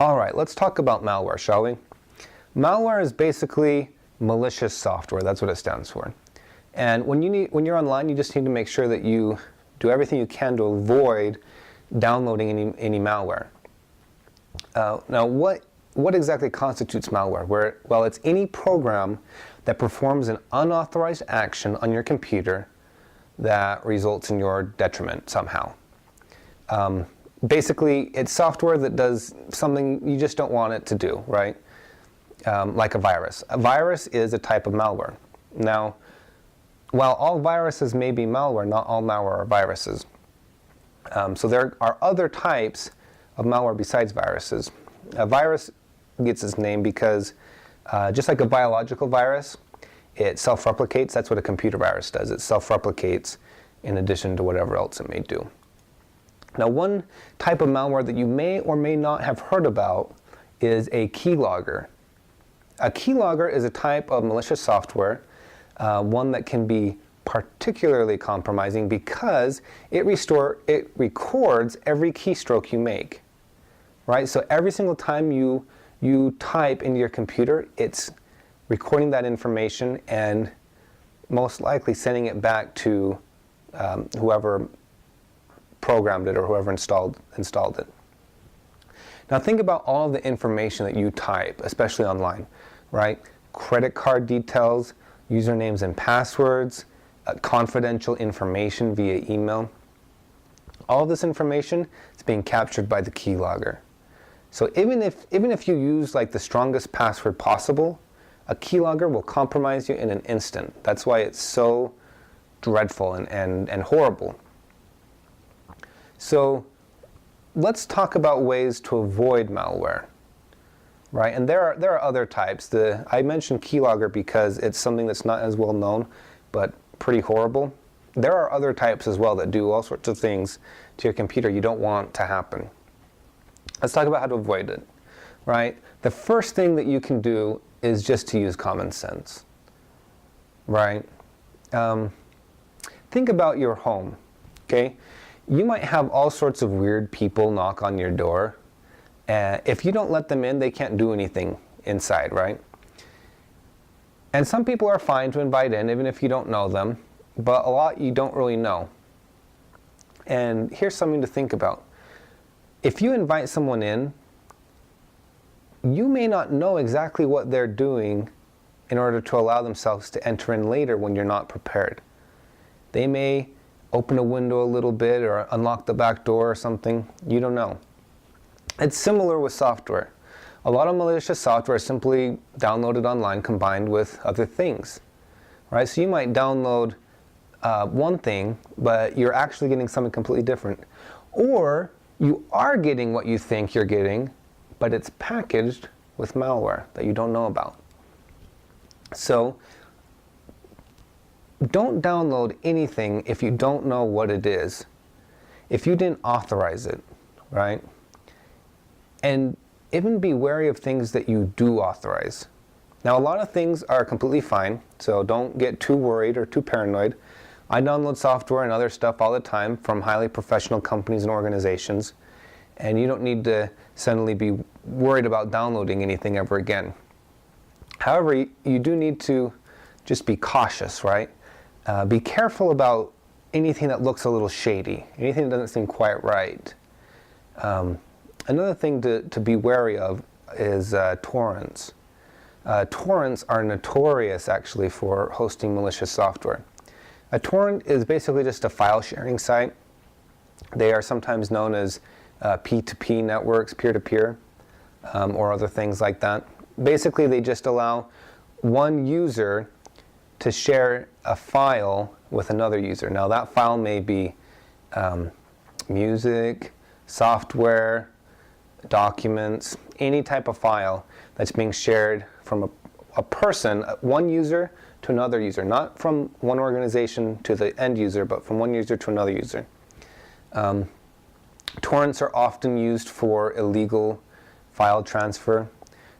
All right, let's talk about malware, shall we? Malware is basically malicious software. That's what it stands for. And when you're online, you just need to make sure that you do everything you can to avoid downloading any malware. Now, what exactly constitutes malware? Well, it's any program that performs an unauthorized action on your computer that results in your detriment somehow. Basically, it's software that does something you just don't want it to do, right? Like a virus. A virus is a type of malware. Now, while all viruses may be malware, not all malware are viruses. So there are other types of malware besides viruses. A virus gets its name because just like a biological virus, it self-replicates. That's what a computer virus does. It self-replicates in addition to whatever else it may do. Now, one type of malware that you may or may not have heard about is a keylogger. A keylogger is a type of malicious software, one that can be particularly compromising because it records every keystroke you make. Right? So every single time you type into your computer, it's recording that information and most likely sending it back to whoever programmed it or whoever installed it. Now think about all the information that you type, especially online, right? Credit card details, usernames and passwords, confidential information via email. All of this information is being captured by the keylogger. So even if you use like the strongest password possible, a keylogger will compromise you in an instant. That's why it's so dreadful and horrible. So let's talk about ways to avoid malware, right? And there are other types. I mentioned keylogger because it's something that's not as well known, but pretty horrible. There are other types as well that do all sorts of things to your computer you don't want to happen. Let's talk about how to avoid it, right? The first thing that you can do is just to use common sense, right? Think about your home, okay? You might have all sorts of weird people knock on your door. If you don't let them in, they can't do anything inside, right? And some people are fine to invite in, even if you don't know them, but a lot you don't really know. And here's something to think about. If you invite someone in, you may not know exactly what they're doing in order to allow themselves to enter in later when you're not prepared. They may open a window a little bit or unlock the back door or something. You don't know. It's similar with software. A lot of malicious software is simply downloaded online combined with other things, right? So you might download one thing, but you're actually getting something completely different. Or you are getting what you think you're getting, but it's packaged with malware that you don't know about. So don't download anything if you don't know what it is, if you didn't authorize it, right? And even be wary of things that you do authorize. Now, a lot of things are completely fine, so don't get too worried or too paranoid. I download software and other stuff all the time from highly professional companies and organizations, and you don't need to suddenly be worried about downloading anything ever again. However, you do need to just be cautious, right? Be careful about anything that looks a little shady, anything that doesn't seem quite right. Another thing to be wary of is torrents. Torrents are notorious actually for hosting malicious software. A torrent is basically just a file sharing site. They are sometimes known as P2P networks, peer-to-peer, or other things like that. Basically, they just allow one user to share a file with another user. Now, that file may be music, software, documents, any type of file that's being shared from a person, one user to another user, not from one organization to the end user, but from one user to another user. Torrents are often used for illegal file transfer.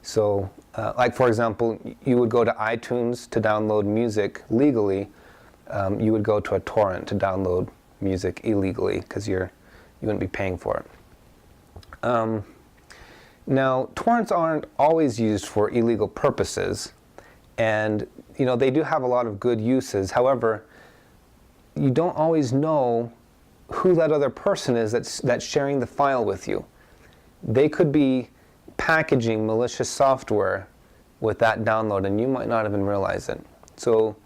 So, like for example, you would go to iTunes to download music legally. You would go to a torrent to download music illegally because you wouldn't be paying for it. Now, torrents aren't always used for illegal purposes, and they do have a lot of good uses. However, you don't always know who that other person is that's sharing the file with you. They could be packaging malicious software with that download, and you might not even realize it. So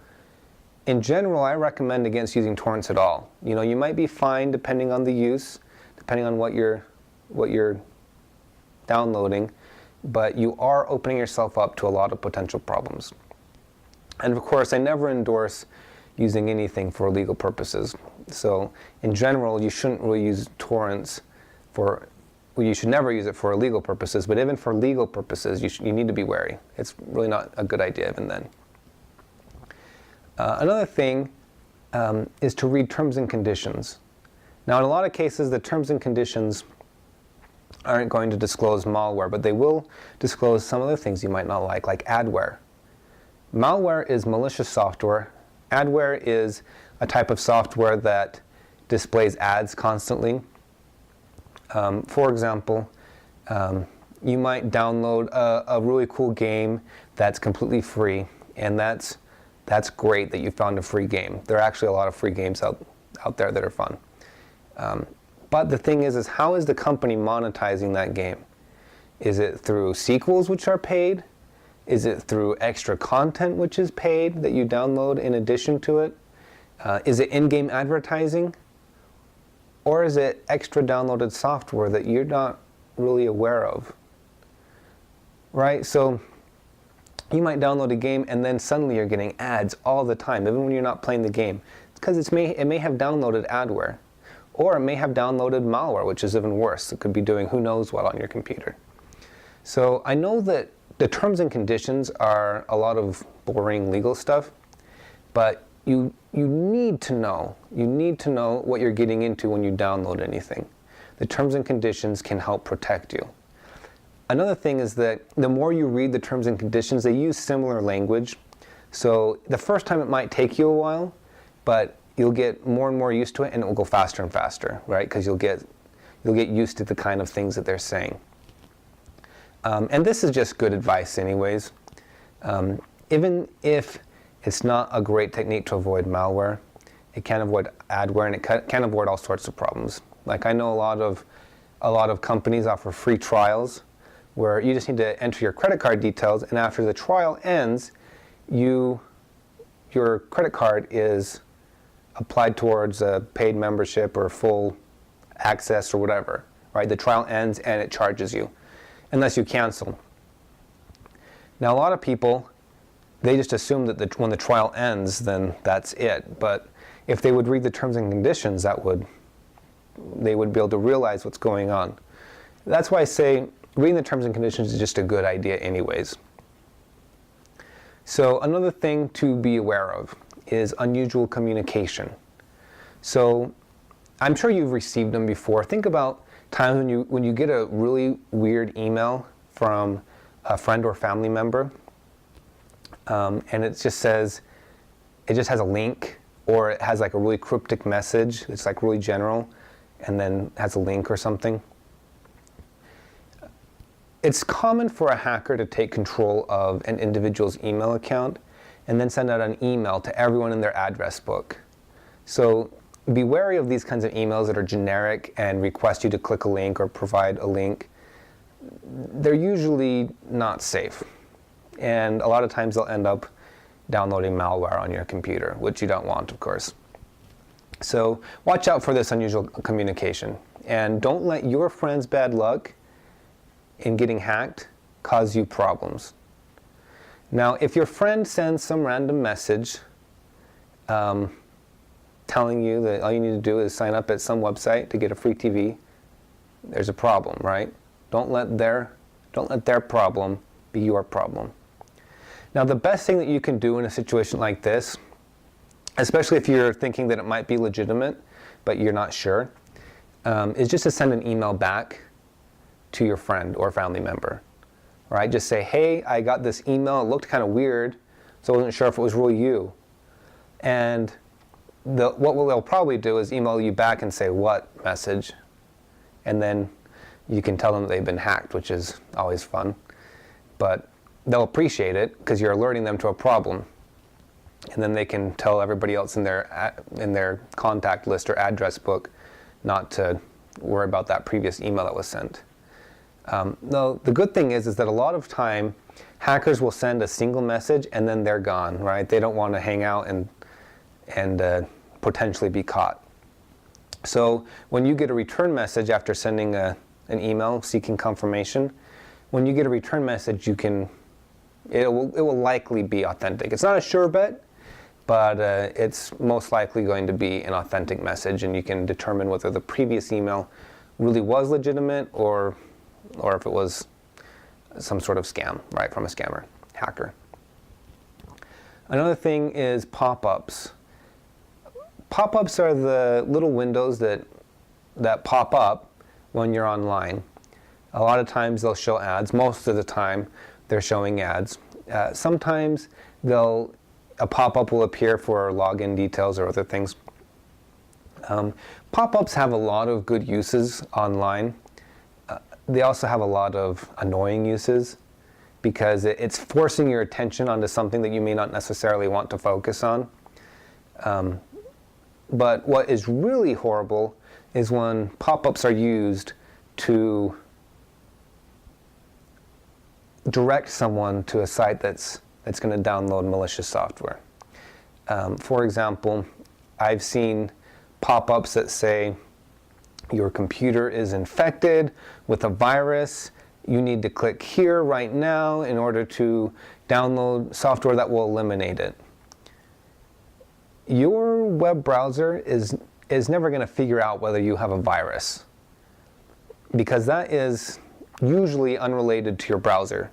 in general, I recommend against using torrents at all. You might be fine depending on the use, depending on what you're downloading, but you are opening yourself up to a lot of potential problems. And of course, I never endorse using anything for illegal purposes. So in general, you shouldn't really use torrents you should never use it for illegal purposes, but even for legal purposes, you need to be wary. It's really not a good idea even then. Another thing is to read terms and conditions. Now, in a lot of cases, the terms and conditions aren't going to disclose malware, but they will disclose some other things you might not like adware. Malware is malicious software. Adware is a type of software that displays ads constantly. For example, you might download a really cool game that's completely free, and that's great that you found a free game. There are actually a lot of free games out there that are fun. But the thing is how is the company monetizing that game? Is it through sequels which are paid? Is it through extra content which is paid that you download in addition to it? Is it in-game advertising? Or is it extra downloaded software that you're not really aware of? Right? So you might download a game and then suddenly you're getting ads all the time, even when you're not playing the game. It's because it may have downloaded adware. Or it may have downloaded malware, which is even worse. It could be doing who knows what on your computer. So I know that the terms and conditions are a lot of boring legal stuff, but you need to know what you're getting into when you download anything. The terms and conditions can help protect you. Another thing is that the more you read the terms and conditions, they use similar language. So the first time it might take you a while, but you'll get more and more used to it, and it will go faster and faster, right? Because you'll get used to the kind of things that they're saying. And this is just good advice anyways. Even if it's not a great technique to avoid malware, it can avoid adware, and it can avoid all sorts of problems. Like I know a lot of companies offer free trials where you just need to enter your credit card details, and after the trial ends, your credit card is applied towards a paid membership or full access or whatever, right? The trial ends and it charges you, unless you cancel. Now, a lot of people, they just assume that when the trial ends, then that's it. But if they would read the terms and conditions, they would be able to realize what's going on. That's why I say reading the terms and conditions is just a good idea anyways. So another thing to be aware of is unusual communication. So I'm sure you've received them before. Think about times when you get a really weird email from a friend or family member, and it just has a link, or it has like a really cryptic message. It's like really general, and then has a link or something. It's common for a hacker to take control of an individual's email account and then send out an email to everyone in their address book. So be wary of these kinds of emails that are generic and request you to click a link or provide a link. They're usually not safe. And a lot of times they'll end up downloading malware on your computer, which you don't want, of course. So watch out for this unusual communication. And don't let your friend's bad luck in getting hacked cause you problems. Now, if your friend sends some random message telling you that all you need to do is sign up at some website to get a free TV, there's a problem, right? Don't let their problem be your problem. Now, the best thing that you can do in a situation like this, especially if you're thinking that it might be legitimate, but you're not sure, is just to send an email back to your friend or family member. Right? Just say, hey, I got this email, it looked kind of weird, so I wasn't sure if it was really you. And what they'll probably do is email you back and say, what message? And then you can tell them that they've been hacked, which is always fun. But they'll appreciate it because you're alerting them to a problem. And then they can tell everybody else in their contact list or address book not to worry about that previous email that was sent. No, the good thing is that a lot of time hackers will send a single message and then they're gone, right? They don't want to hang out and potentially be caught. So when you get a return message after sending an email seeking confirmation, when you get a return message, it will likely be authentic. It's not a sure bet, but it's most likely going to be an authentic message, and you can determine whether the previous email really was legitimate or if it was some sort of scam, right, from a scammer, hacker. Another thing is pop-ups. Pop-ups are the little windows that pop up when you're online. A lot of times they'll show ads. Most of the time they're showing ads. Sometimes a pop-up will appear for login details or other things. Pop-ups have a lot of good uses online. They also have a lot of annoying uses because it's forcing your attention onto something that you may not necessarily want to focus on. But what is really horrible is when pop-ups are used to direct someone to a site that's going to download malicious software. For example, I've seen pop-ups that say, your computer is infected with a virus. You need to click here right now in order to download software that will eliminate it. Your web browser is never going to figure out whether you have a virus, because that is usually unrelated to your browser.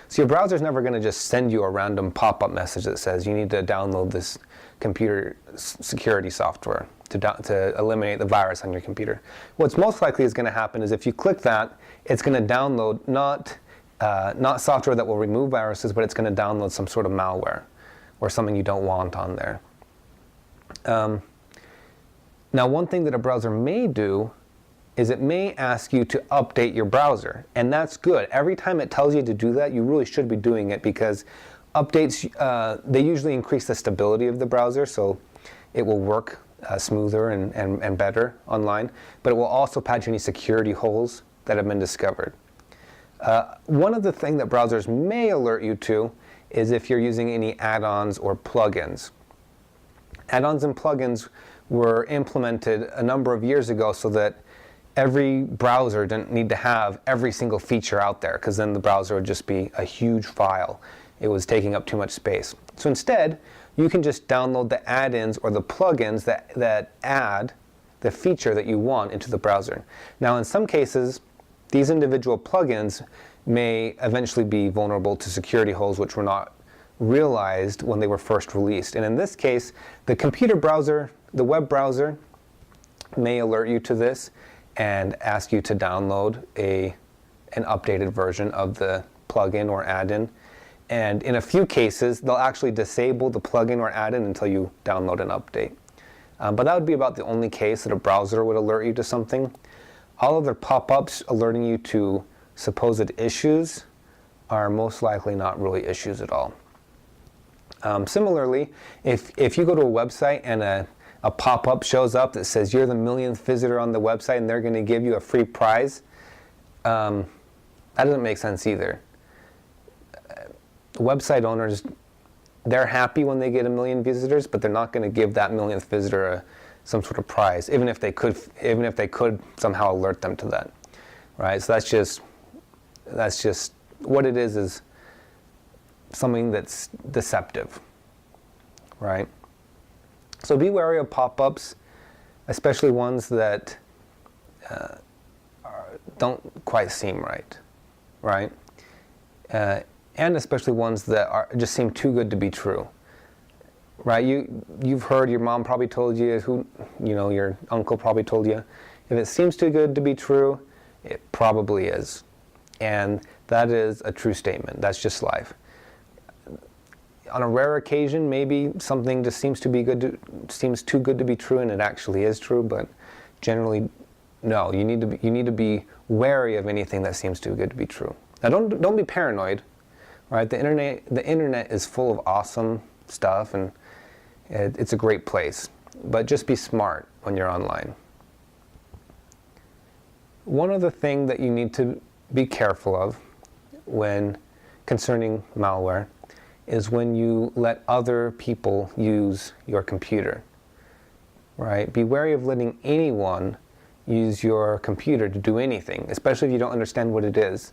So your browser is never going to just send you a random pop-up message that says you need to download this computer security software to eliminate the virus on your computer. What's most likely is going to happen is if you click that, it's going to download not software that will remove viruses, but it's going to download some sort of malware or something you don't want on there. Now, one thing that a browser may do is it may ask you to update your browser, and that's good. Every time it tells you to do that, you really should be doing it, because updates, they usually increase the stability of the browser, so it will work smoother and better online, but it will also patch any security holes that have been discovered. One of the things that browsers may alert you to is if you're using any add-ons or plugins. Add-ons and plugins were implemented a number of years ago so that every browser didn't need to have every single feature out there, because then the browser would just be a huge file. It was taking up too much space. So instead, you can just download the add-ins or the plugins that add the feature that you want into the browser. Now, in some cases, these individual plugins may eventually be vulnerable to security holes which were not realized when they were first released. And in this case, the computer browser, the web browser, may alert you to this and ask you to download an updated version of the plugin or add-in. And in a few cases, they'll actually disable the plugin or add-in until you download an update. But that would be about the only case that a browser would alert you to something. All other pop-ups alerting you to supposed issues are most likely not really issues at all. Similarly, if you go to a website and a pop-up shows up that says you're the millionth visitor on the website and they're going to give you a free prize, that doesn't make sense either. Website owners, they're happy when they get 1 million visitors, but they're not going to give that millionth visitor some sort of prize, even if they could somehow alert them to that, right? So that's just what it is something that's deceptive, right? So be wary of pop-ups, especially ones that don't quite seem right? And especially ones that just seem too good to be true, right? You've heard, your mom probably told you, your uncle probably told you, if it seems too good to be true, it probably is. And that is a true statement. That's just life. On a rare occasion, maybe something just seems too good to be true, and it actually is true, but generally No, you need to be wary of anything that seems too good to be true. Now, don't be paranoid, right? The internet is full of awesome stuff, and it's a great place. But just be smart when you're online. One other thing that you need to be careful of when concerning malware is when you let other people use your computer, right? Be wary of letting anyone use your computer to do anything, especially if you don't understand what it is.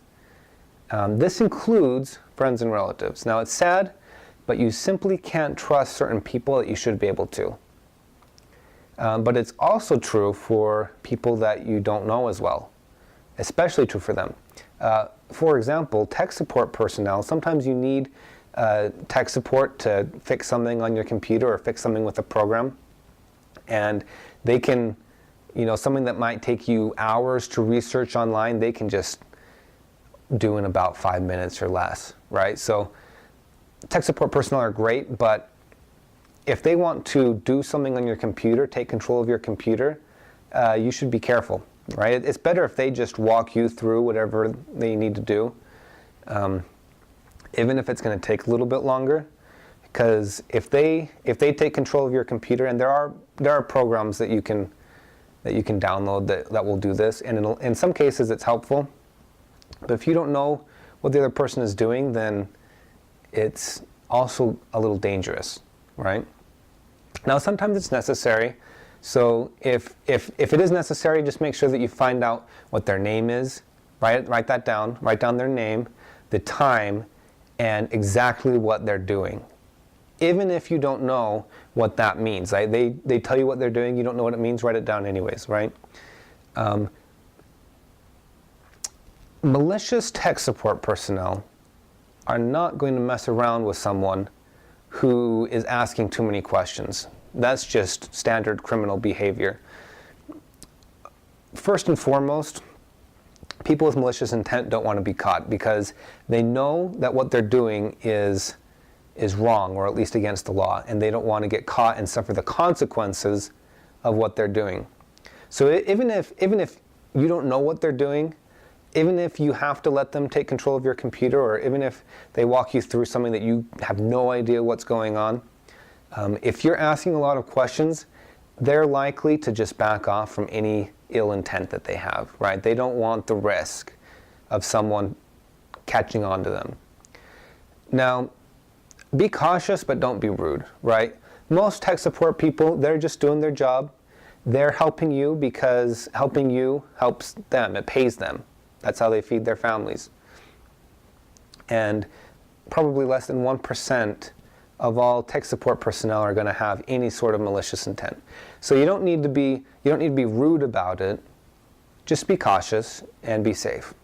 This includes friends and relatives. Now, it's sad, but you simply can't trust certain people that you should be able to. But it's also true for people that you don't know as well, especially true for them. For example, tech support personnel, sometimes you need tech support to fix something on your computer or fix something with a program. And they can, something that might take you hours to research online, they can just do in about 5 minutes or less, right? So tech support personnel are great, but if they want to do something on your computer, take control of your computer, you should be careful, right? It's better if they just walk you through whatever they need to do, even if it's going to take a little bit longer. Because if they take control of your computer, and there are programs that you can download that will do this, and in some cases it's helpful. But if you don't know what the other person is doing, then it's also a little dangerous, right? Now, sometimes it's necessary. So if it is necessary, just make sure that you find out what their name is. Write that down. Write down their name, the time, and exactly what they're doing. Even if you don't know what that means, right? They tell you what they're doing, you don't know what it means, write it down anyways, right? Malicious tech support personnel are not going to mess around with someone who is asking too many questions. That's just standard criminal behavior. First and foremost, people with malicious intent don't want to be caught because they know that what they're doing is wrong, or at least against the law, and they don't want to get caught and suffer the consequences of what they're doing. So even if you don't know what they're doing, even if you have to let them take control of your computer, or even if they walk you through something that you have no idea what's going on, if you're asking a lot of questions, they're likely to just back off from any ill intent that they have, right? They don't want the risk of someone catching on to them. Now, be cautious, but don't be rude, right? Most tech support people, they're just doing their job. They're helping you because helping you helps them. It pays them. That's how they feed their families. And probably less than 1% of all tech support personnel are going to have any sort of malicious intent. So you don't need to be rude about it. Just be cautious and be safe.